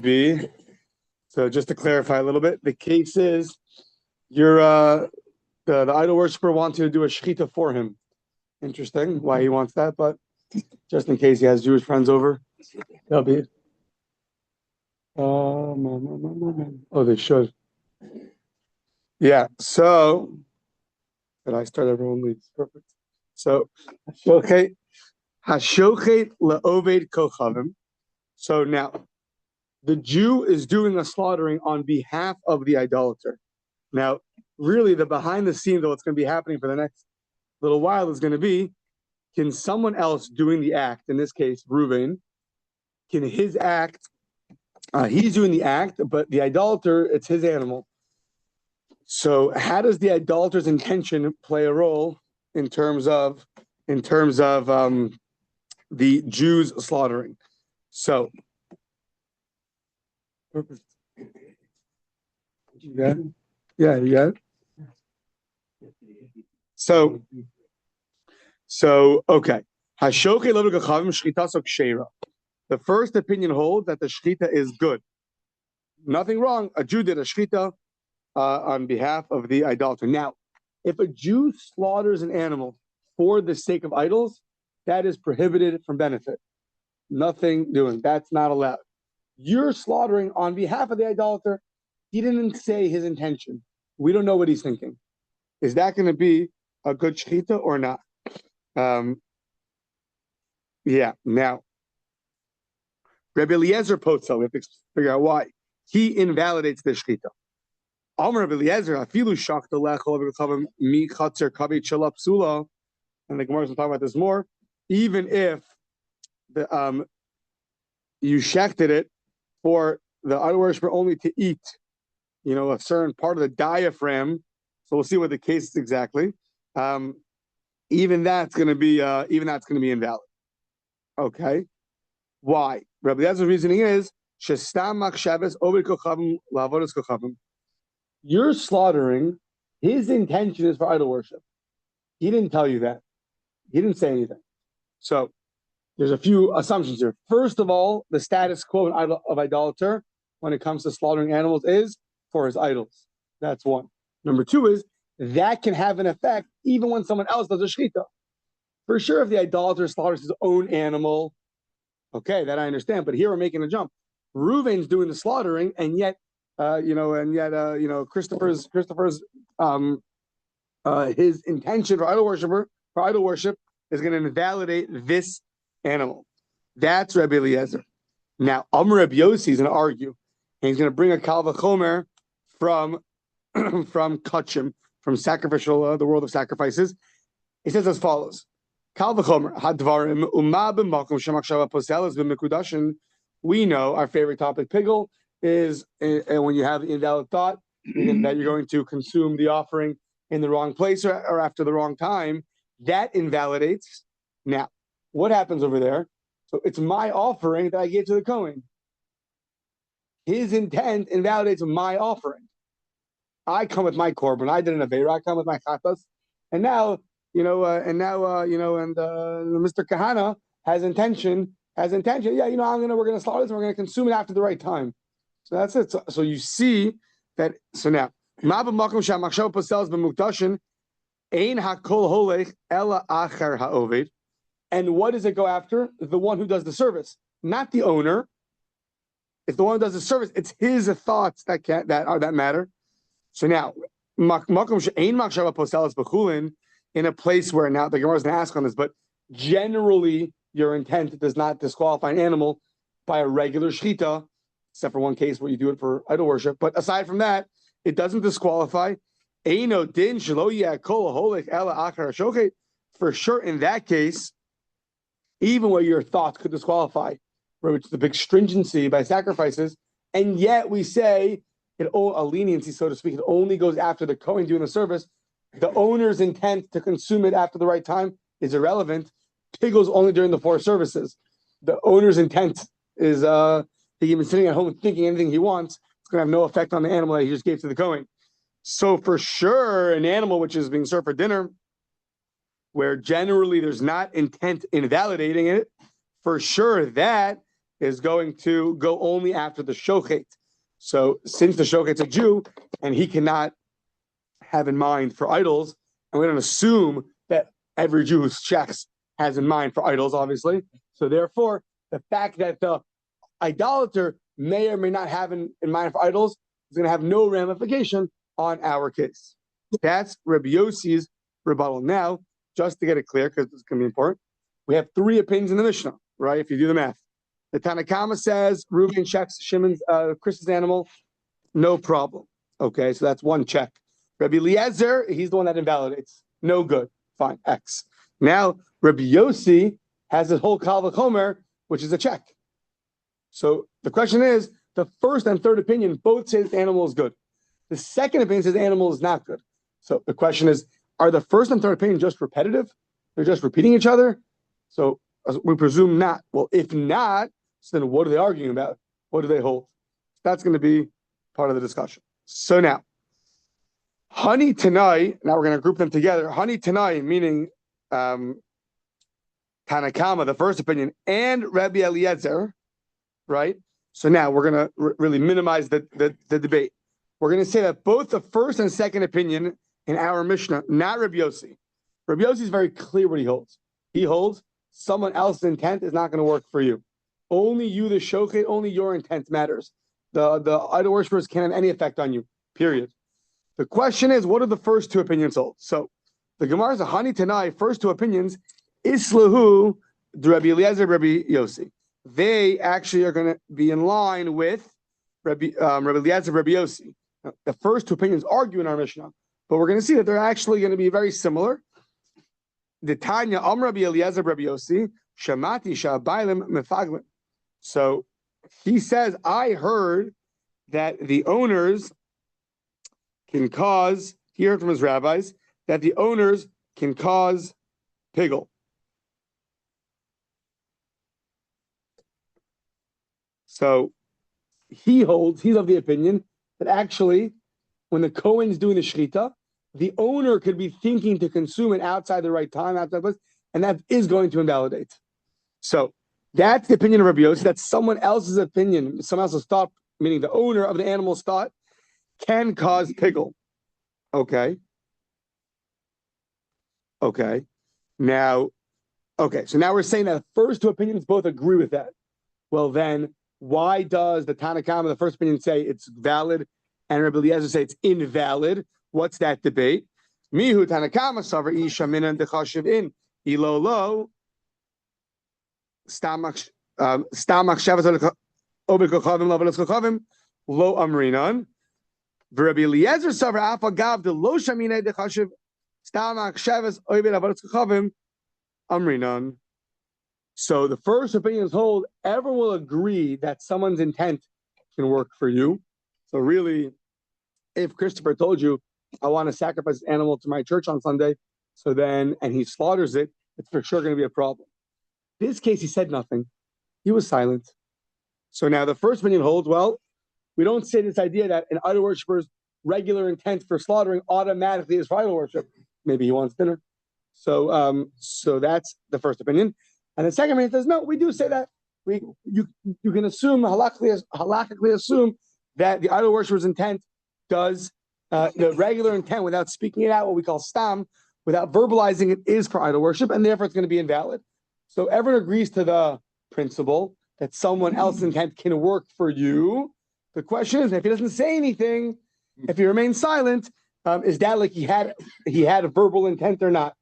be, so just to clarify a little bit, the case is you're the idol worshiper wants you to do a shechita for him. Interesting why he wants that, but just in case he has Jewish friends over, that'll be it. Oh, they should. Yeah, so did I start? Everyone leaves. Perfect. So Hashochet le'oved kochavim. So now the Jew is doing a slaughtering on behalf of the idolater. Now, really, the behind the scenes of what's going to be happening for the next little while is going to be, can someone else doing the act, in this case, Reuven, can his act, he's doing the act, but the idolater, it's his animal. So how does the idolater's intention play a role in terms of the Jews slaughtering? So, you got it? Yeah, you got it. So okay. The first opinion holds that the shechita is good. Nothing wrong. A Jew did a shechita on behalf of the idolater. Now, if a Jew slaughters an animal for the sake of idols, that is prohibited from benefit. Nothing doing. That's not allowed. You're slaughtering on behalf of the idolater. He didn't say his intention. We don't know what he's thinking. Is that going to be a good shechita or not? Yeah. Now, Rabbi Eliezer Potzel, we have to figure out why. He invalidates the shechita. Amar Rabbi Eliezer, afilu shachta lechol v'chavim mi chatzer kavi chela psula, and the Gemara is going to talk about this more. Even if the you shechted it for the idol worshiper only to eat, a certain part of the diaphragm. So we'll see what the case is exactly. Even that's going to be invalid. Okay, why? Rabbi Eliezer's reasoning is shestam machshavas ovid kochavim la'avodas kochavim. You're slaughtering. His intention is for idol worship. He didn't tell you that. He didn't say anything. So there's a few assumptions here. First of all, the status quo of idolater when it comes to slaughtering animals is for his idols. That's one. Number two is that can have an effect even when someone else does a shechita. For sure, if the idolater slaughters his own animal, okay, that I understand. But here we're making a jump. Reuven's doing the slaughtering, and yet, Christopher's his intention for idol worship is going to invalidate this animal. That's Rabbi Eliezer. Now, Rabbi Yossi is going to argue, and he's going to bring a kal v'chomer from kachim, from sacrificial, the world of sacrifices. He says as follows: Kal v'chomer hadvarim uma b'makom shemachshava poselas b'mekudashin. We know our favorite topic, pigul, is when you have the invalid thought that you're going to consume the offering in the wrong place or after the wrong time. That invalidates. Now, what happens over there? So it's my offering that I gave to the Kohen. His intent invalidates my offering. I come with my korban. I did an aveira. I come with my chatas, and now Mr. Kahana has intention. Yeah, we're gonna slaughter this, and we're gonna consume it after the right time. So that's it. So you see that. So now, and what does it go after? The one who does the service, not the owner. If the one who does the service, it's his thoughts that matter. So now, in a place where now the Gemara is going to ask on this, but generally your intent does not disqualify an animal by a regular shechita, except for one case where you do it for idol worship. But aside from that, it doesn't disqualify. For sure, in that case, even where your thoughts could disqualify, which is the big stringency by sacrifices, and yet we say a leniency, so to speak, it only goes after the Kohen doing the service. The owner's intent to consume it after the right time is irrelevant. Pigul's only during the 4 services. The owner's intent is he can be sitting at home thinking anything he wants. It's going to have no effect on the animal that he just gave to the Kohen. So for sure, an animal which is being served for dinner, where generally there's not intent invalidating it, for sure that is going to go only after the shochet. So since the shochet's a Jew and he cannot have in mind for idols, and we don't assume that every Jew who checks has in mind for idols, obviously. So therefore, the fact that the idolater may or may not have in mind for idols is going to have no ramification on our case. That's Rabbi Yossi's rebuttal. Now, just to get it clear, because it's going to be important, we have three opinions in the Mishnah, right? If you do the math. The Tanakama says Reuben checks Shimon's, Chris's animal, no problem. Okay, so that's one check. Rabbi Eliezer, he's the one that invalidates. No good. Fine, X. Now, Rabbi Yossi has this whole Kal V'chomer, which is a check. So the question is, the first and third opinion both say this animal is good. The second opinion says the animal is not good. So the question is, are the first and third opinion just repetitive? They're just repeating each other? So we presume not. Well, if not, so then what are they arguing about? What do they hold? That's going to be part of the discussion. So now, Hani Tanai, now we're going to group them together. Hani Tanai, meaning Tanakama, the first opinion, and Rabbi Eliezer, right? So now we're going to really minimize the debate. We're going to say that both the first and second opinion in our Mishnah, not Rabbi Yossi. Rabbi Yossi is very clear what he holds. He holds someone else's intent is not going to work for you. Only you, the shochet, only your intent matters. The idol worshippers can't have any effect on you, period. The question is, what are the first two opinions hold? So the Gemara is a Hani Tanai, first two opinions, Islahu, Rabbi Eliezer, Rabbi Yossi. They actually are going to be in line with Rabbi Eliezer, Rabbi Yossi. Now, the first two opinions argue in our Mishnah, but we're going to see that they're actually going to be very similar. The Tanya, Rabbi Eliezer, Rabbi Yossi, Shamati Sha'abailim Mefaglim. So he says, I heard that the owners can cause, he heard from his rabbis, that the owners can cause piggle. So he's of the opinion that actually, when the Kohen's doing the Shrita, the owner could be thinking to consume it outside the right time, outside the place, and that is going to invalidate. So that's the opinion of Rabbi Yossi. That's someone else's opinion, someone else's thought, meaning the owner of the animal's thought, can cause piggle. Okay. Now, so now we're saying that the first two opinions both agree with that. Well, then, why does the Tanakama, the first opinion, say it's valid, and Rabbi Eliezer say it's invalid? What's that debate? Mihu Tanakama savar isha minan dechashiv in ilolo stamach shavas obekochavim lavalos kochavim lo amrinan. Rabbi Eliezer savar afa gav de lo shamina dechashiv stamach shavas obekochavim lavalos kochavim amrinan. So the first opinions hold, everyone will agree that someone's intent can work for you. So really, if Christopher told you, I want to sacrifice an animal to my church on Sunday, and he slaughters it, it's for sure going to be a problem. In this case, he said nothing. He was silent. So now the first opinion holds, well, we don't say this idea that an idol worshiper's regular intent for slaughtering automatically is for idol worship. Maybe he wants dinner. So that's the first opinion. And the second opinion says, no, we do say that. You can assume, halakhically assume that the idol worshiper's intent does, the regular intent without speaking it out, what we call stam, without verbalizing it, is for idol worship, and therefore it's going to be invalid. So everyone agrees to the principle that someone else's intent can work for you. The question is, if he doesn't say anything, if he remains silent, is that like he had a verbal intent or not?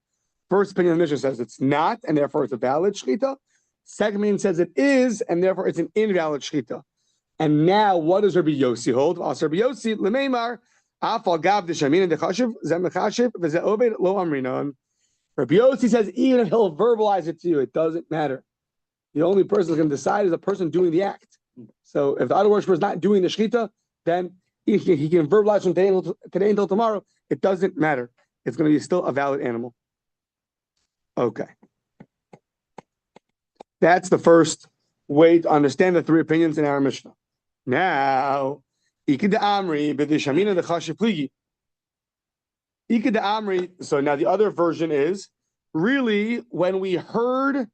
First opinion of the Mishnah says it's not, and therefore it's a valid shechita. Second opinion says it is, and therefore it's an invalid shechita. And now, what does Rabbi Yossi hold? Rabbi Yossi lemeimar afal gav deshamin dechashiv zemechashiv v'ze'oved lo amrinon. Rabbi Yossi says even if he'll verbalize it to you, it doesn't matter. The only person who's going to decide is the person doing the act. So if the idol worshiper is not doing the shechita, then he can verbalize from today until tomorrow. It doesn't matter. It's going to be still a valid animal. Okay. That's the first way to understand the three opinions in our Mishnah. Now, Iked Amri, B'dishamina the Chashiv Pligi. Iked Amri, so now the other version is, really, when we heard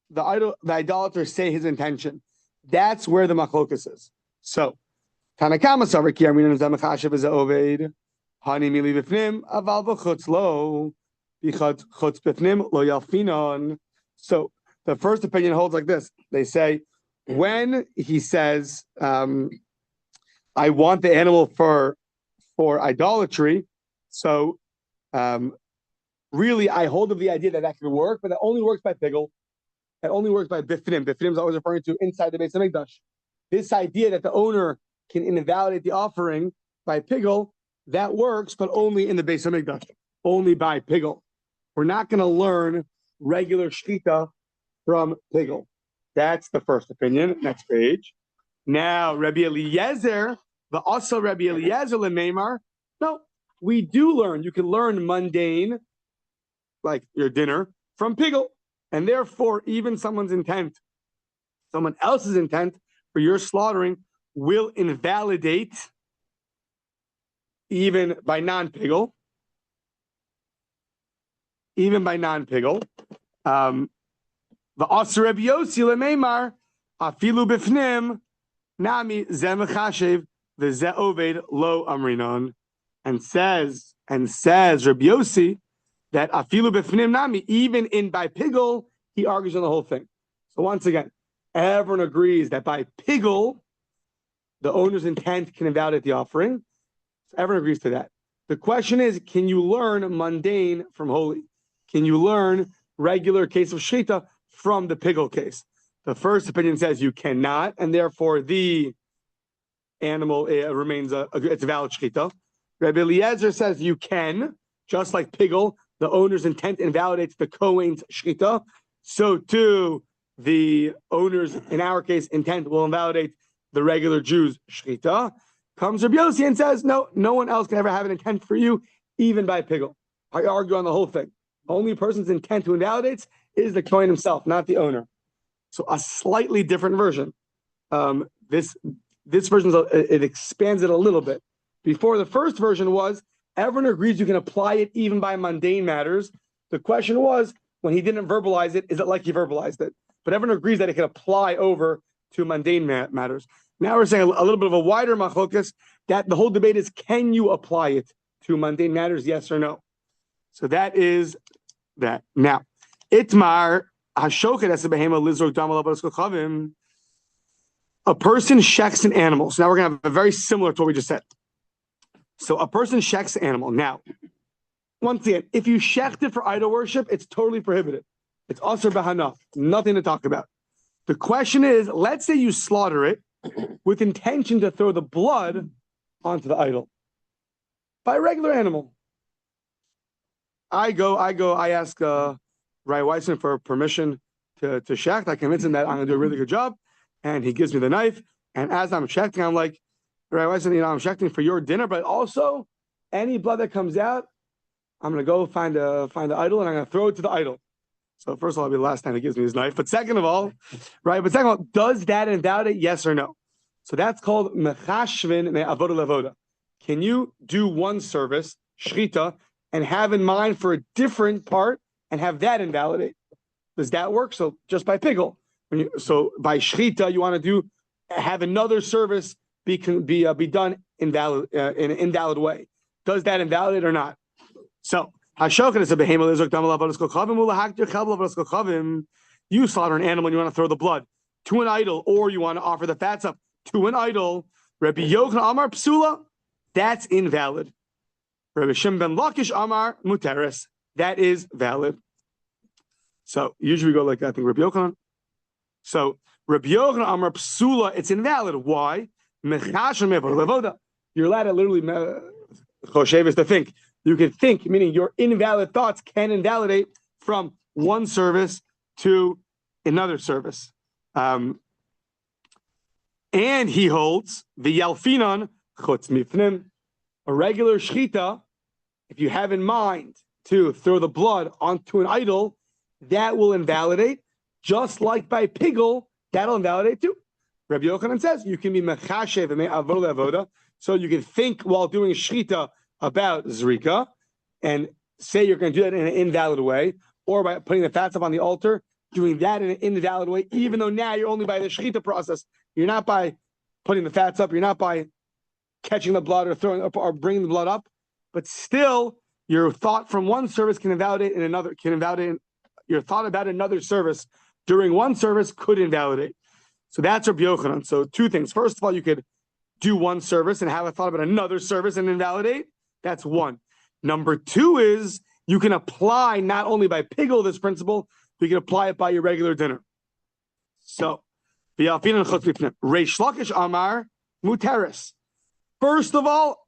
the idolater say his intention, That's where the machlokas is. So, Tanakama Savar Ki Amrinan Zamachashev is Oved, Hani Mili Bifnim, Aval B'chutz Lo, Bichutz Chutz Bifnim, Lo Yalfinon. So, the first opinion holds like this. They say, when he says, I want the animal for idolatry, so really I hold of the idea that can work, but that only works by pigel. That only works by bifnim. Bifnim is always referring to inside the Beis Hamikdash. This idea that the owner can invalidate the offering by pigel, that works, but only in the Beis Hamikdash, only by pigel. We're not going to learn regular shchita from pigel. That's the first opinion. Next page. Now, Rabbi Eliezer, the also Rabbi Eliezer lemeimar. No, we do learn. You can learn mundane, like your dinner, from pigel. And therefore, even someone else's intent for your slaughtering will invalidate even by non-pigel. Even by non-pigel. The Asur Rabbi Yossi lemeimar afilu bifnim nami zemachashev the ze'oved lo amrinon, and says Rabbi Yossi that afilu bifnim nami, even in by pigel, he argues on the whole thing. So once again, everyone agrees that by pigel, the owner's intent can invalidate the offering. So everyone agrees to that. The question is, can you learn mundane from holy? Can you learn regular case of shchita from the pigel case? The first opinion says you cannot, and therefore the animal remains it's a valid shchita. Rabbi Eliezer says you can, just like pigel, the owner's intent invalidates the Kohen's shchita. So too, the owner's, in our case, intent will invalidate the regular Jew's shchita. Comes Rabbi Yossi and says, no one else can ever have an intent for you, even by pigel. I argue on the whole thing. Only person's intent who invalidates is the Kohen himself, not the owner. So a slightly different version. This version, it expands it a little bit. Before, the first version was, everyone agrees you can apply it even by mundane matters. The question was, when he didn't verbalize it, is it like he verbalized it? But everyone agrees that it can apply over to mundane matters. Now we're saying a little bit of a wider machlokas, that the whole debate is, can you apply it to mundane matters, yes or no? So that is that. Now, Itmar Hashoket as a behema lizrok damal chavim. A person shechs an animal. So now we're going to have a very similar to what we just said. So a person shechs an animal. Now, once again, if you shecht it for idol worship, it's totally prohibited. It's asur b'hanaf. Nothing to talk about. The question is, let's say you slaughter it with intention to throw the blood onto the idol by a regular animal. I ask Rai Weissman for permission to shecht. I convince him that I'm going to do a really good job. And he gives me the knife. And as I'm shechting, I'm like, Rai Weissman, I'm shechting for your dinner, but also any blood that comes out, I'm going to go find the idol and I'm going to throw it to the idol. So first of all, it'll be the last time he gives me his knife. But second of all, does that invalidate? Yes or no? So that's called mechashvin me'avoda levoda. Can you do one service, shchita, and have in mind for a different part and have that invalidate? Does that work? So just by pigel. So by shchita, you want to have another service be done invalid in an invalid way. Does that invalidate or not? So Hashokin is a behema lizok damal avodas chavim ulahaktir chabel avodas chavim. You slaughter an animal and you want to throw the blood to an idol, or you want to offer the fats up to an idol. Rabbi Yochanan Amar Psula, that's invalid. Rabbi Shimon ben Lakish Amar Muteris, that is valid. So usually we go like that. I think Rabbi Yochanan. So Rabbi Yochanan Amar Psula, it's invalid. Why? You're allowed to literally choshev to think. You can think, meaning your invalid thoughts can invalidate from one service to another service. And he holds the yalfinon chutz mifnim, a regular shchita. If you have in mind to throw the blood onto an idol, that will invalidate, just like by pigel, that'll invalidate too. Rabbi Yochanan says you can be mechashev and avoda avoda, so you can think while doing shchita about zrika and say you're going to do that in an invalid way, or by putting the fats up on the altar doing that in an invalid way, even though now you're only by the shechita process. You're not by putting the fats up. You're not by catching the blood or throwing up or bringing the blood up. But still, your thought from one service can invalidate in another. Your thought about another service during one service could invalidate. So that's Rabbi Yochanan. So two things. First of all, you could do one service and have a thought about another service and invalidate. That's one. Number two is you can apply not only by pigel this principle, but you can apply it by your regular dinner. So, Reish Lakish Amar Muteris. First of all,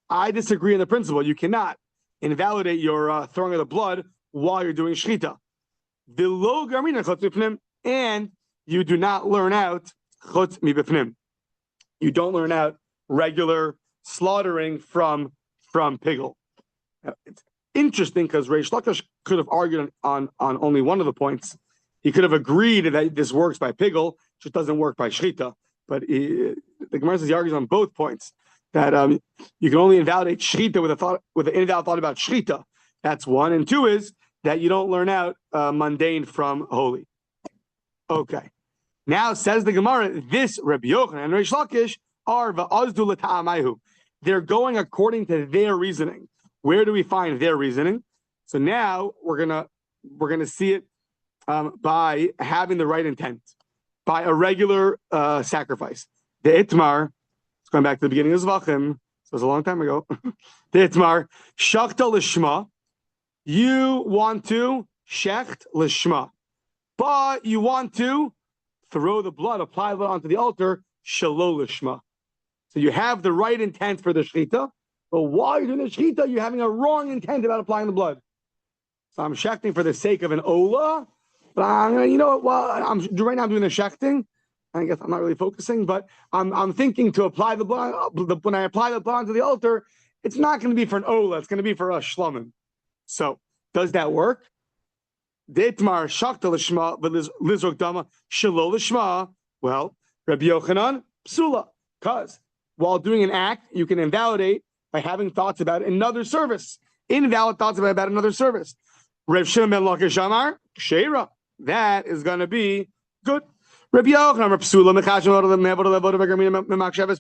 I disagree in the principle. You cannot invalidate your throwing of the blood while you're doing shechita. And you do not learn out chutz mibifnim. You don't learn out regular slaughtering from pigel. It's interesting because Reish Lakish could have argued on only one of the points. He could have agreed that this works by pigel, just doesn't work by shechita. But the Gemara says he argues on both points that you can only invalidate shechita with an invalid thought about shechita. That's one, and two is that you don't learn out mundane from holy. Okay. Now says the Gemara, this Rabbi Yochanan and Reish Lakish are va'azdu l'ta'amayhu. They're going according to their reasoning. Where do we find their reasoning? So now we're gonna see it by having the right intent, by a regular sacrifice. The itmar, it's going back to the beginning of Zvachim, so it was a long time ago. The itmar, shachta lishma. You want to shecht lishma, but you want to throw the blood, apply the blood onto the altar, shelo lishma. So you have the right intent for the shechita, but while you're doing the shechita, you're having a wrong intent about applying the blood. So I'm shechting for the sake of an olah, but right now I'm doing the shechting. I guess I'm not really focusing, but I'm thinking to apply the blood. When I apply the blood onto the altar, it's not going to be for an olah. It's going to be for a shlomim. So does that work? Ditmar shakta l'shma, but lizrok dama shelo l'shma. Well, Rabbi Yochanan psula, because while doing an act, you can invalidate by having thoughts about another service. Invalid thoughts about another service. Rav Shimon ben Lakish Amar sheira. That is going to be good. Rabbi Yochanan psula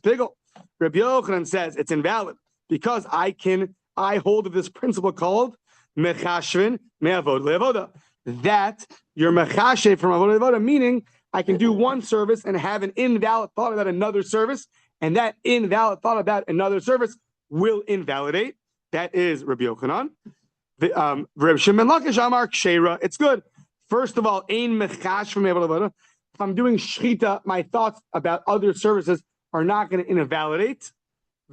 pigel. Rabbi Yochanan says it's invalid because I hold of this principle called mechashvin me'avod le'avoda. That you're mechashev from avodah le'avoda, meaning I can do one service and have an invalid thought about another service, and that invalid thought about another service will invalidate. That is Rabbi Yochanan. Rabbi Shimon Lakish Amar Ksheira. It's good. First of all, ein mechashvin me'avodah le'avoda. If I'm doing shechita, my thoughts about other services are not going to invalidate.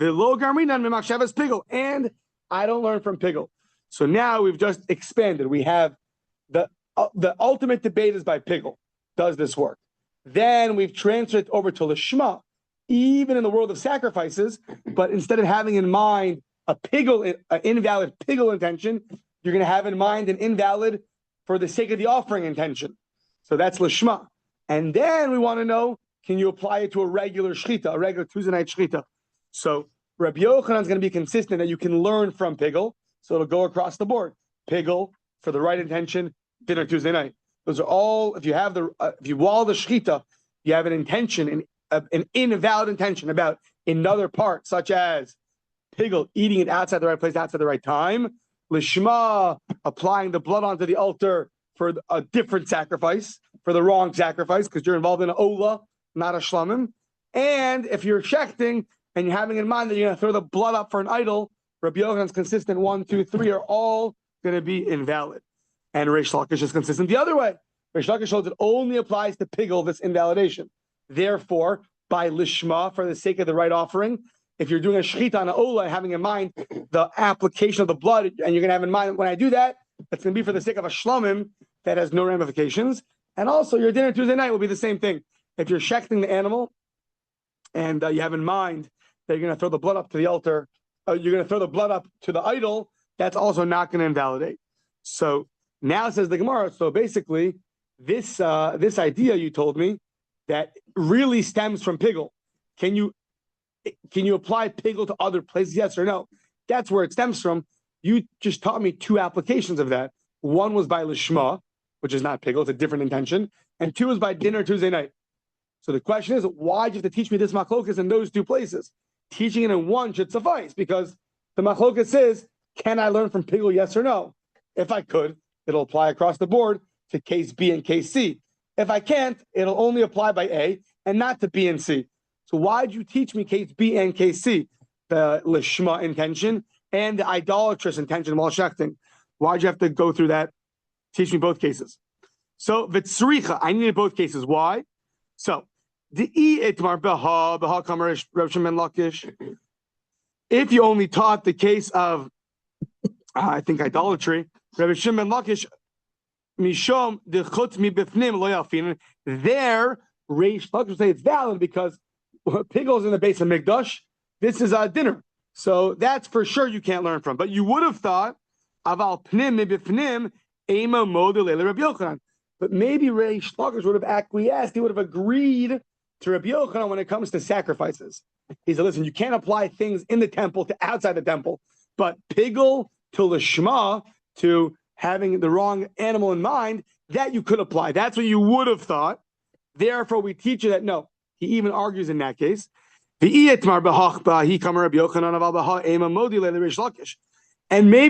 V'lo garminan memachshavas pigel, and I don't learn from pigel. So now we've just expanded. We have the ultimate debate is by pigel. Does this work? Then we've transferred it over to lishma, even in the world of sacrifices. But instead of having in mind an invalid pigel intention, you're going to have in mind an invalid for the sake of the offering intention. So that's lishma. And then we want to know, can you apply it to a regular shechita, a regular Tuesday night shechita? So Rabbi Yochanan is going to be consistent that you can learn from pigel. So it'll go across the board. Pigel for the right intention, dinner Tuesday night. Those are all. If you wall the shechita, you have an intention, an invalid intention about another part, such as pigel eating it outside the right place, outside the right time. Lishma applying the blood onto the altar for a different sacrifice, for the wrong sacrifice, because you're involved in an olah, not a shlamim. And if you're shechting and you're having in mind that you're going to throw the blood up for an idol, Rabbi Yochanan's consistent 1, 2, 3 are all going to be invalid. And Reish Lakish is consistent the other way. Reish Lakish holds it only applies to pigel, this invalidation. Therefore, by lishma, for the sake of the right offering, if you're doing a shechita on an olah, having in mind the application of the blood, and you're going to have in mind when I do that, it's going to be for the sake of a shlomim that has no ramifications. And also, your dinner Tuesday night will be the same thing. If you're shechting the animal, and you have in mind that you're going to throw the blood up to the altar, you're going to throw the blood up to the idol, that's also not going to invalidate. So now says the Gemara, so basically, this idea you told me that really stems from pigel. Can you apply pigel to other places? Yes or no? That's where it stems from. You just taught me two applications of that. One was by lishma, which is not pigel, it's a different intention, and two was by dinner Tuesday night. So the question is, why do you have to teach me this machlokas in those two places? Teaching it in one should suffice, because the machlokas says, can I learn from pigel, yes or no? If I could, it'll apply across the board to case B and case C. If I can't, it'll only apply by A and not to B and C. So why did you teach me case B and case C? The lishma intention and the idolatrous intention while shechting. Why'd you have to go through that? Teach me both cases. So v'tzricha, I needed both cases. Why? So if you only taught the case of, I think, idolatry, Rabbi Shimon Lakish, Mishom dechutz mi bifnim lo yalfin. There, Reish Lakish would say it's valid because pigel's in the base of Mikdash. This is a dinner, so that's for sure you can't learn from. But you would have thought aval pnim mi bifnim ema model Rabbi Yochanan. But maybe Reish Lakish would have acquiesced. He would have agreed to Rabbi Yochanan when it comes to sacrifices. He said, listen, you can't apply things in the temple to outside the temple, but pigel to lishma, to having the wrong animal in mind, that you could apply. That's what you would have thought. Therefore, we teach you that no. He even argues in that case. And maybe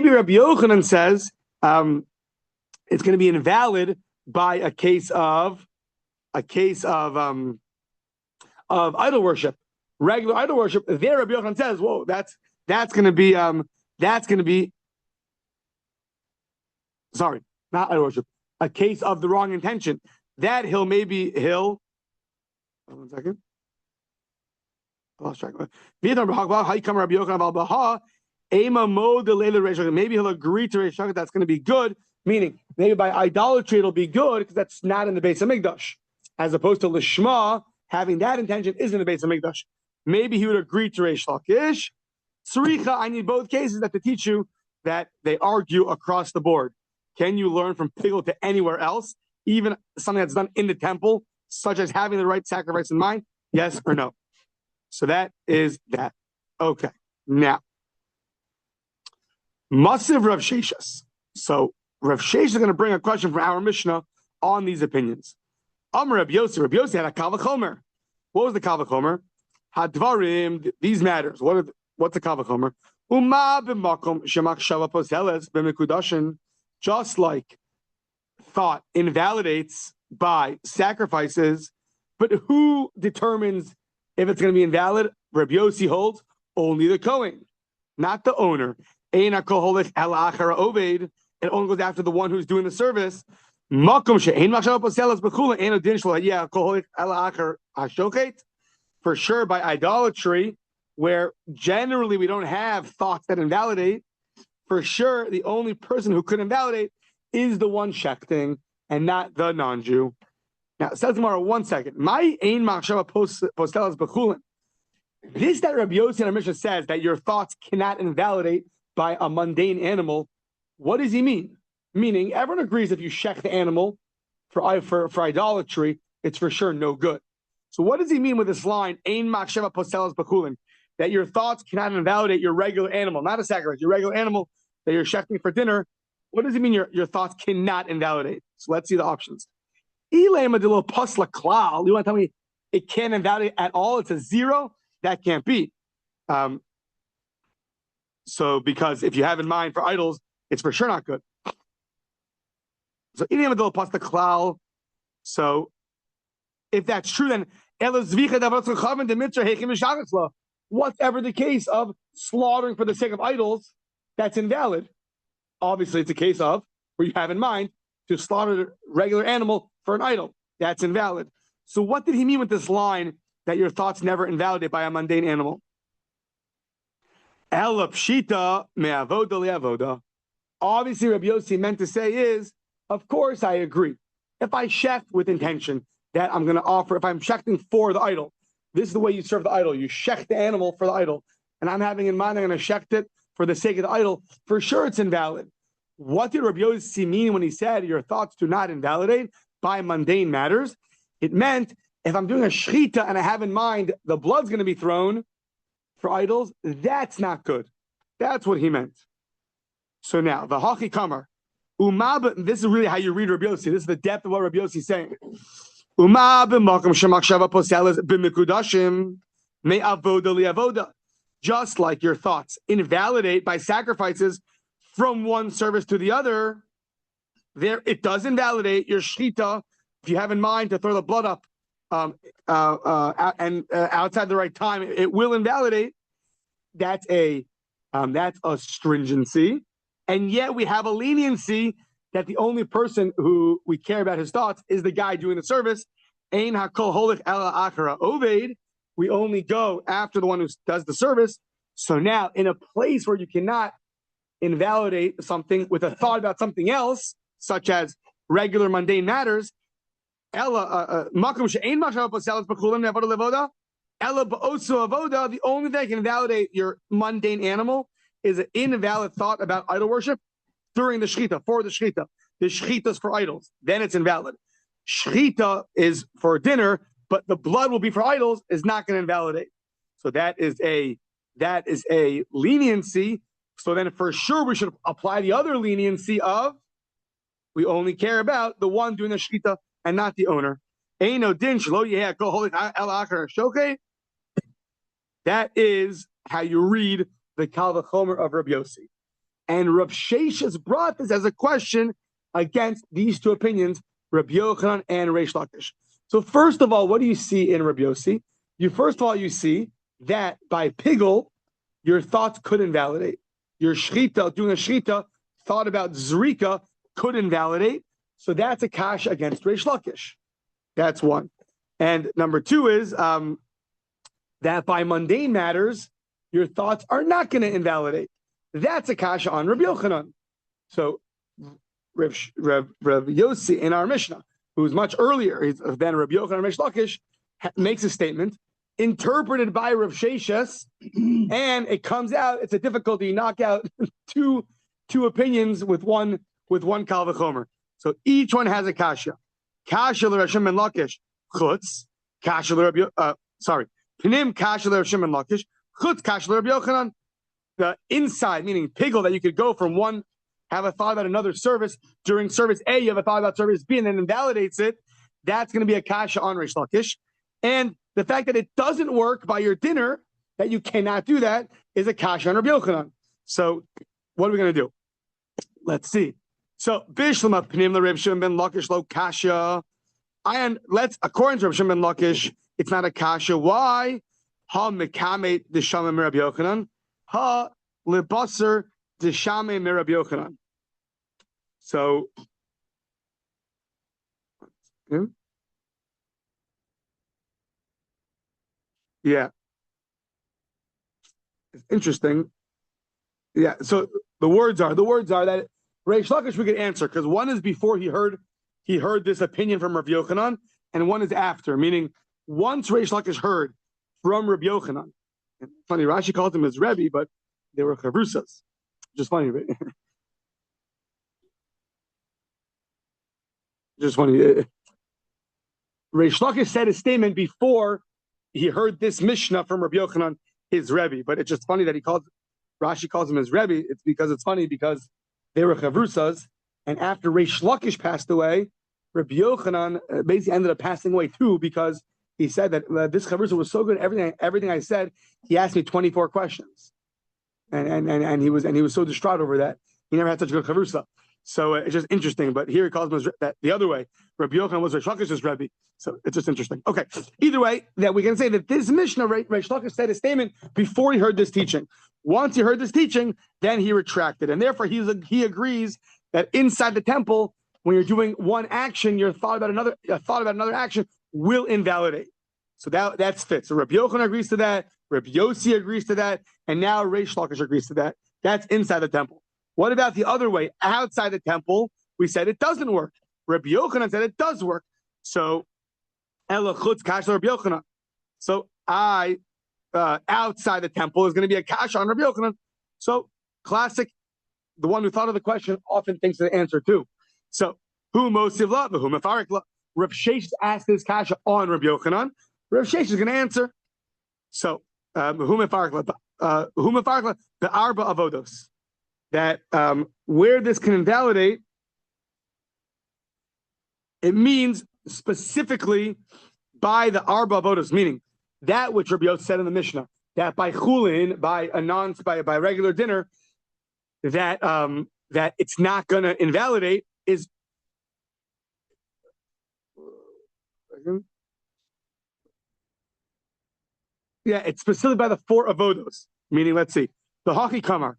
Rabbi Yochanan says it's going to be invalid by a case of idol worship, regular idol worship. There, Rabbi Yochanan says, "Whoa, that's going to be sorry, not idol worship. A case of the wrong intention. That he'll Hold on 1 second. I lost track. Maybe he'll agree to Reish Lakish that's going to be good. Meaning, maybe by idolatry it'll be good because that's not in the base of Mikdash, as opposed to lishma having that intention is in the base of Mikdash. Maybe he would agree to Reish Lakish. Tzricha, I need both cases that to teach you that they argue across the board. Can you learn from pigel to anywhere else, even something that's done in the temple, such as having the right sacrifice in mind? Yes or no? So that is that. Okay. Now, Masiv Rav Sheshas. So Rav Sheshas is going to bring a question from our Mishnah on these opinions. Amar Rabbi Yossi. Rabbi Yossi had a kal v'chomer. What was the kal v'chomer? Hadvarim. These matters. What's the kal v'chomer? Uma b'makom shemachshava poseles b'mekudashin. Just like thought invalidates by sacrifices, but who determines if it's going to be invalid? Rabbi Yossi holds only the Kohen, not the owner. It only goes after the one who's doing the service. For sure, by idolatry, where generally we don't have thoughts that invalidate, for sure, the only person who could invalidate is the one shechting and not the non-Jew. Now, it says tomorrow, 1 second. My ein machshava postelas b'chulin. This that Rabbi Yossi in our Mishnah says that your thoughts cannot invalidate by a mundane animal. What does he mean? Meaning, everyone agrees if you shech the animal for idolatry, it's for sure no good. So what does he mean with this line, ein machshava postelas b'chulin? That your thoughts cannot invalidate your regular animal, not a sacrifice, your regular animal that you're shechting for dinner. What does it mean your thoughts cannot invalidate? So let's see the options. You want to tell me it can't invalidate at all? It's a zero? That can't be. So because if you have in mind for idols, it's for sure not good. So if that's true, then whatever the case of slaughtering for the sake of idols, that's invalid. Obviously, it's a case of where you have in mind to slaughter a regular animal for an idol. That's invalid. So what did he mean with this line that your thoughts never invalidate by a mundane animal? Obviously, Rabbi Yossi meant to say is, of course, I agree. If I shecht with intention that I'm going to offer, if I'm shechting for the idol, this is the way you serve the idol. You shecht the animal for the idol. And I'm having in mind I'm going to shecht it for the sake of the idol. For sure, it's invalid. What did Rabbi Yossi mean when he said your thoughts do not invalidate by mundane matters? It meant if I'm doing a shechita and I have in mind the blood's going to be thrown for idols, that's not good. That's what he meant. So now, the hachi kamar. This is really how you read Rabbi Yossi. This is the depth of what Rabbi Yossi is saying. Uma b'makom shemachshava poseles b'mikudashim me'avoda li'avoda. Just like your thoughts invalidate by sacrifices from one service to the other, there it does invalidate your shchita if you have in mind to throw the blood up outside the right time. It will invalidate. That's a stringency, and yet we have a leniency that the only person who we care about his thoughts is the guy doing the service. Ein hakol holich ela achara oved. We only go after the one who does the service. So now, in a place where you cannot invalidate something with a thought about something else, such as regular mundane matters, the only thing that can invalidate your mundane animal is an invalid thought about idol worship during the shechita, for the shechita. The shechita is for idols. Then it's invalid. Shechita is for dinner, but the blood will be for idols, is not going to invalidate. So that is a leniency. So then for sure we should apply the other leniency of we only care about the one doing the shechita and not the owner. That is how you read the Kal V'chomer of Rabbi Yossi. And Rav Sheshes brought this as a question against these two opinions, Rabbi Yochanan and Reish Lakish. So first of all, what do you see in Rabbi Yossi? You see that by pigul, your thoughts could invalidate. Your shechita, doing a shechita, thought about zrika could invalidate. So that's a kash against Reish Lakish. That's one. And number two is that by mundane matters, your thoughts are not going to invalidate. That's a kasha on Rabbi Yochanan. So Rav Yossi in our Mishnah, who's much earlier than Rabbi Yochanan and Reish Lakish, makes a statement interpreted by Rav Sheshes, and it comes out. It's a difficulty. You knock out two opinions with one Kal V'chomer. So each one has a kasha. Kasha l'Rav Shimon ben Lakish chutz. Kasha l'Rav Pnim kasha l'Rav Shimon ben Lakish chutz kasha l'Rav Yochanan. The inside, meaning pigul, that you could go from one, have a thought about another service during service A, you have a thought about service B, and then invalidates it. That's going to be a kasha on Reish Lakish. And the fact that it doesn't work by your dinner, that you cannot do that, is a kasha on Rabbi Yochanan. So what are we going to do? Let's see. So Bishlama Pnim l'Rav Shimon ben Lakish lo kasha. And according to Rav Shimon ben Lakish, it's not a kasha. Why? Ha mekamet d'shamim Rabbi Yochanan. Ha lebasser d'shamim Rabbi Yochanan. So, yeah, it's interesting. Yeah, so the words are that Reish Lakish we could answer, because one is before he heard this opinion from Rabbi Yochanan, and one is after, meaning once Reish Lakish heard from Rabbi Yochanan, and funny, Rashi called him his Rebbe, but they were chavrusas. Just funny, right? Just funny. Reish Lakish said his statement before he heard this Mishnah from Rabbi Yochanan, his Rebbe, but it's just funny that Rashi calls him his Rebbe. It's funny because they were chavrusas, and after Reish Lakish passed away, Rabbi Yochanan basically ended up passing away too, because he said that this chavrusa was so good. Everything I said, he asked me 24 questions, and he was so distraught over that. He never had such a good chavrusa. So it's just interesting. But here he calls him that the other way. Rabbi Yochanan was Reish Lakish's Rebbe. So it's just interesting. Okay. Either way, that we can say that this Mishnah, Reish Lakish said his statement before he heard this teaching. Once he heard this teaching, then he retracted, and therefore he agrees that inside the temple, when you're doing one action, your thought about another action will invalidate. So that's fit. So Rabbi Yochanan agrees to that. Rabbi Yossi agrees to that, and now Reish Lakish agrees to that. That's inside the temple. What about the other way, outside the temple? We said it doesn't work. Rabbi Yochanan said it does work. So Ela chutz kasha Rabbi Yochanan. So outside the temple is going to be a kasha on Rabbi Yochanan. So classic, the one who thought of the question often thinks of the answer too. So who mosiv la, who mefarik la. Rav Sheshes asked this kasha on Rabbi Yochanan. Rav Sheshes is going to answer. So who mefarik la, the arba avodos. That where this can invalidate It means specifically by the arba avodos, meaning that which Rabbi Yosef said in the Mishnah, that by chulin, by regular dinner, that that it's not going to invalidate is. Yeah, it's specifically by the four avodos. Meaning, let's see, the haki kamar,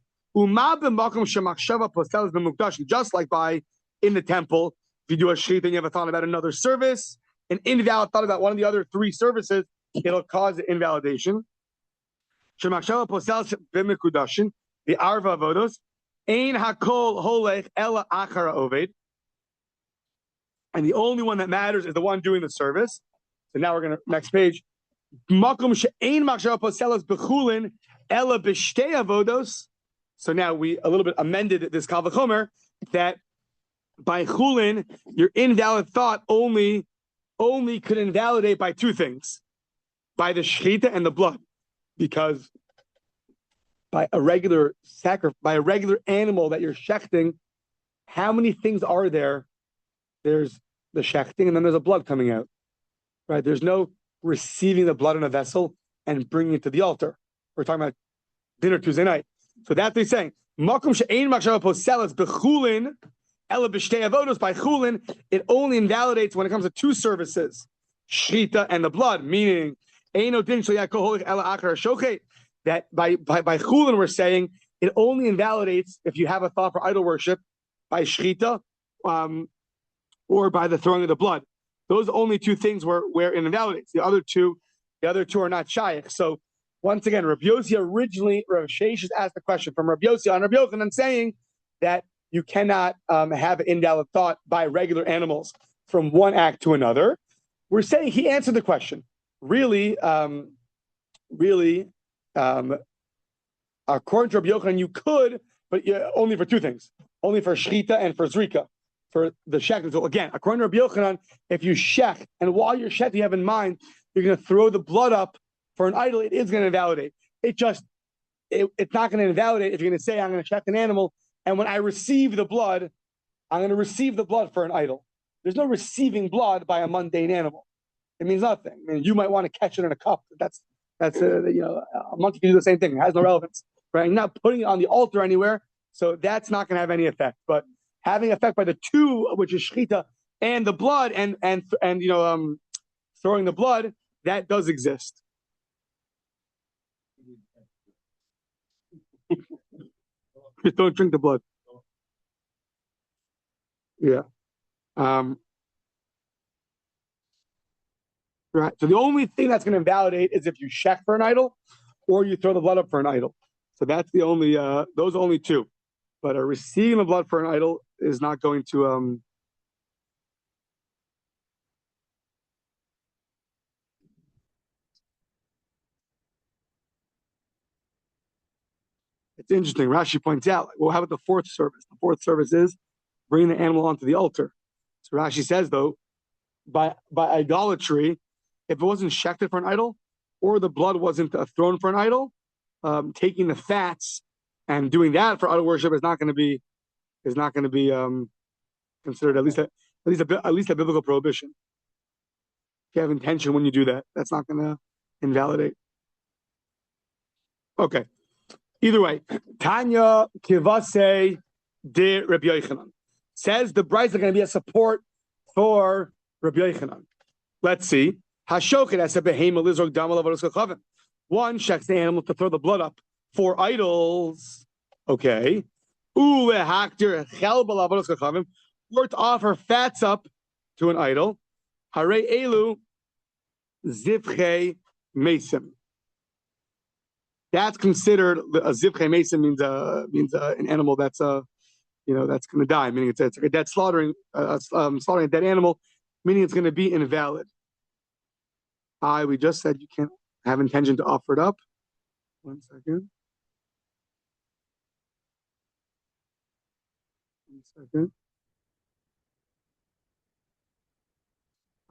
just like by in the temple, if you do a shrit and you have a thought about another service, an invalid thought about one of the other three services, it'll cause invalidation. The arva avodos, ein hakol holech ela achara oved, and the only one that matters is the one doing the service. So now we're gonna next page. Makom she'ein machshava poselas bechulin ela b'shtei avodos. So now we a little bit amended this kal v'chomer that by chulin your invalid thought only could invalidate by two things, by the shechita and the blood, because by a regular animal that you're shechting, how many things are there? There's the shechting, and then there's a blood coming out, right? There's no receiving the blood in a vessel and bringing it to the altar. We're talking about dinner Tuesday night. So that's what he's saying. Makom she'ein machshava poselas bechulin ela b'shtei avodos. By chulin, it only invalidates when it comes to two services, shechita and the blood, meaning eino din shel yakol ela achar shochet. That by chulin we're saying it only invalidates if you have a thought for idol worship by shechita or by the throwing of the blood. Those are only two things where it invalidates. The other two are not shaykh. So once again, Rabbi Yossi originally, Rav Sheshes asked the question from Rabbi Yossi on Rabbi Yochanan saying that you cannot have an invalid thought by regular animals from one act to another. We're saying he answered the question. Really, according to Rabbi Yochanan, you could, but only for two things: only for shechita and for zrika, for the shech. So again, according to Rabbi Yochanan, if you shech and while you're shech, you have in mind you're going to throw the blood up for an idol, it is going to invalidate. It's not going to invalidate if you're going to say I'm going to shech an animal, and when I receive the blood, I'm going to receive the blood for an idol. There's no receiving blood by a mundane animal. It means nothing. I mean, you might want to catch it in a cup. That's a monkey can do the same thing. It has no relevance, right? You're not putting it on the altar anywhere, so that's not going to have any effect. But having effect by the two, which is shechita and the blood, and throwing the blood, that does exist. Just don't drink the blood. Yeah. Right. So the only thing that's going to invalidate is if you shech for an idol or you throw the blood up for an idol. So that's the only, those only two. But receiving the blood for an idol is not going to, it's interesting. Rashi points out, well, how about the fourth service? The fourth service is bringing the animal onto the altar. So Rashi says, though, by idolatry, if it wasn't shechted for an idol, or the blood wasn't thrown for an idol, taking the fats and doing that for idol worship is not going to be considered at least a biblical prohibition. If you have intention when you do that, that's not going to invalidate. Okay. Either way, Tanya Kivase de Rabbi Yochanan says the brides are going to be a support for Rabbi Yochanan. Let's see. Hashochet as a behema lizrog damal avodos kachavim. One shechs the animal to throw the blood up for idols. Okay. Ulehaktir chelbal avodos kachavim, or to offer fats up to an idol. Hare elu zivche mesim. That's considered a zivche mesim means an animal that's that's going to die. Meaning it's like a dead slaughtering a dead animal, meaning it's going to be invalid. We just said you can't have intention to offer it up. 1 second. 1 second.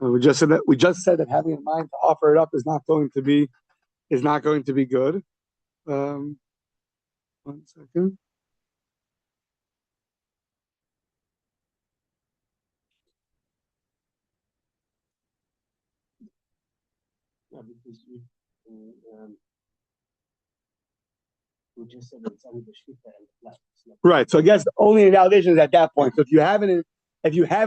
We just said that having in mind to offer it up is not going to be good. 1 second. Yeah, because we just said that it's only the shkita and the flat. Right. So I guess the only invalidation is at that point. So if you have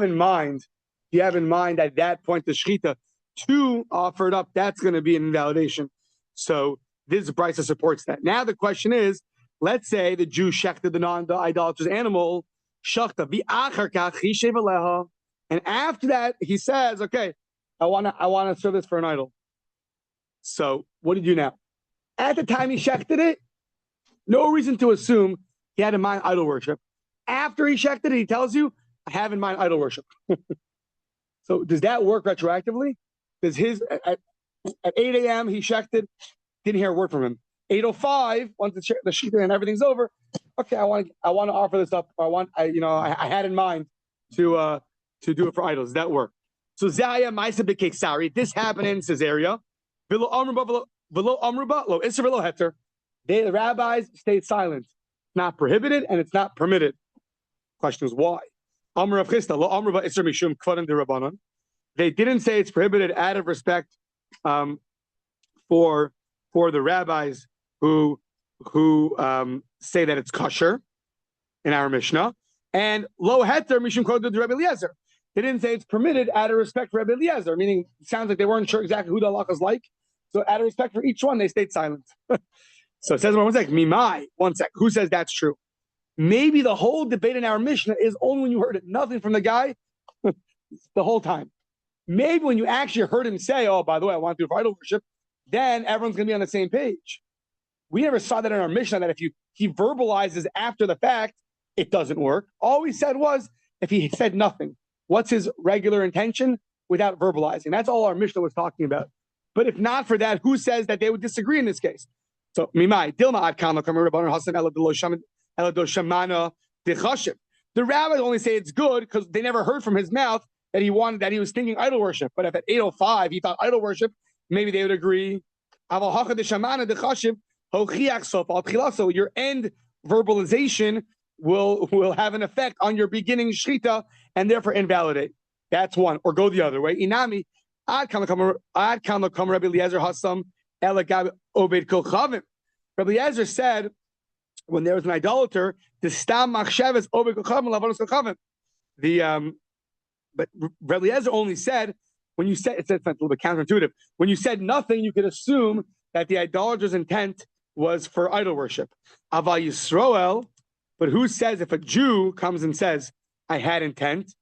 in mind at that point the shchita to offer it up, that's going to be an invalidation. So this brisa supports that. Now the question is, let's say the Jew shechted the idolatrous animal, shachta v'achar kach hishev aleha, and after that he says, okay, I want to serve this for an idol. So what do you do now? At the time he shechted it, no reason to assume he had in mind idol worship. After he shechted it, he tells you, I have in mind idol worship. So does that work retroactively? Does his at 8 a.m. he shechted, didn't hear a word from him. 8:05, once the shechted and everything's over, okay, I want to offer this up. I had in mind to do it for idols. Does that work? So Zaya Maisa B'Keksari, this happened in Caesarea. V'lo Amruba, lo Isser, v'lo Heter. The rabbis stayed silent. It's not prohibited and it's not permitted. Question is why? Amr of Chista, lo Amruba Isser Mishum Kvadim D'Rabbanan. They didn't say it's prohibited out of respect for the rabbis who say that it's kosher in our Mishnah, and lo heter mishum kvadim Rabbi Eliezer. They didn't say it's permitted out of respect for Rabbi Eliezer, meaning it sounds like they weren't sure exactly who the halacha is like. So out of respect for each one, they stayed silent. So it says one sec, mimai, one sec. Who says that's true? Maybe the whole debate in our Mishnah is only when you heard it, nothing from the guy the whole time. Maybe when you actually heard him say, oh, by the way, I want to do idol worship, then everyone's going to be on the same page. We never saw that in our Mishnah, that if he verbalizes after the fact, it doesn't work. All we said was, if he said nothing, what's his regular intention without verbalizing? That's all our Mishnah was talking about. But if not for that, who says that they would disagree in this case? So, Mimai, Dilma Ad Kama Kamar Rabbanan Hasan Elado Shamana Dechashiv. The rabbis only say it's good because they never heard from his mouth that he was thinking idol worship. But if at 8:05 he thought idol worship, maybe they would agree. So your end verbalization will have an effect on your beginning shchita and therefore invalidate. That's one. Or go the other way. Inami ad kam Rabbi Eliezer hasam elagab obed kol chavim. Rabbi Eliezer said, when there was an idolater, the stam machshavas obed kol chavim lavanos kol chavim. But Rabbi Eliezer only said, when you said, it's a little bit counterintuitive. When you said nothing, you could assume that the idolater's intent was for idol worship. Aval Yisroel, but who says if a Jew comes and says, I had intent,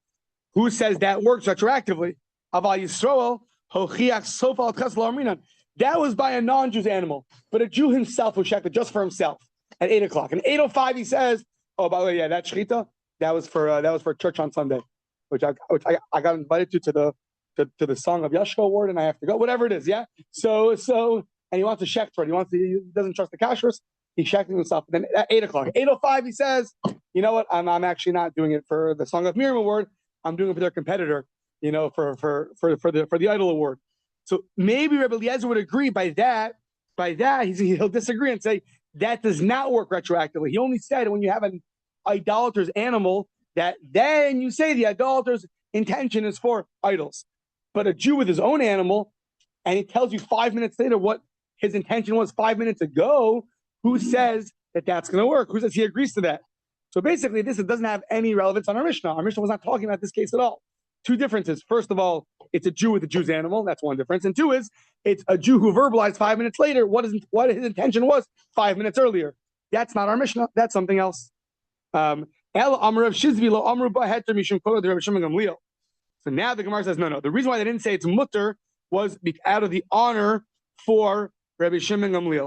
who says that works retroactively? Aval Yisroel, hochiach sofa al amrinan. That was by a non-Jew's animal, but a Jew himself was checked just for himself at 8 o'clock. And 8:05 he says, oh, by the way, yeah, that shechita, that was for church on Sunday, which I got invited to the Song of Yashko award, and I have to go, whatever it is, yeah? So, and he wants to check for it. He doesn't trust the kashrus. He's checking himself. Then at 8 o'clock, 8:05, he says, you know what? I'm actually not doing it for the Song of Miriam award. I'm doing it for their competitor, for the idol award. So maybe Rabbi Eliezer would agree by that he'll disagree and say that does not work retroactively. He only said when you have an idolater's animal that then you say the idolater's intention is for idols. But a Jew with his own animal, and he tells you 5 minutes later what his intention was 5 minutes ago, who says that that's going to work? Who says he agrees to that? So basically, this doesn't have any relevance on our Mishnah. Our Mishnah was not talking about this case at all. Two differences. First of all, it's a Jew with a Jew's animal. That's one difference. And two is, it's a Jew who verbalized 5 minutes later what his intention was 5 minutes earlier. That's not our Mishnah. That's something else. So now the Gemara says, no. The reason why they didn't say it's mutter was out of the honor for Rabbi Shimon Gamliel.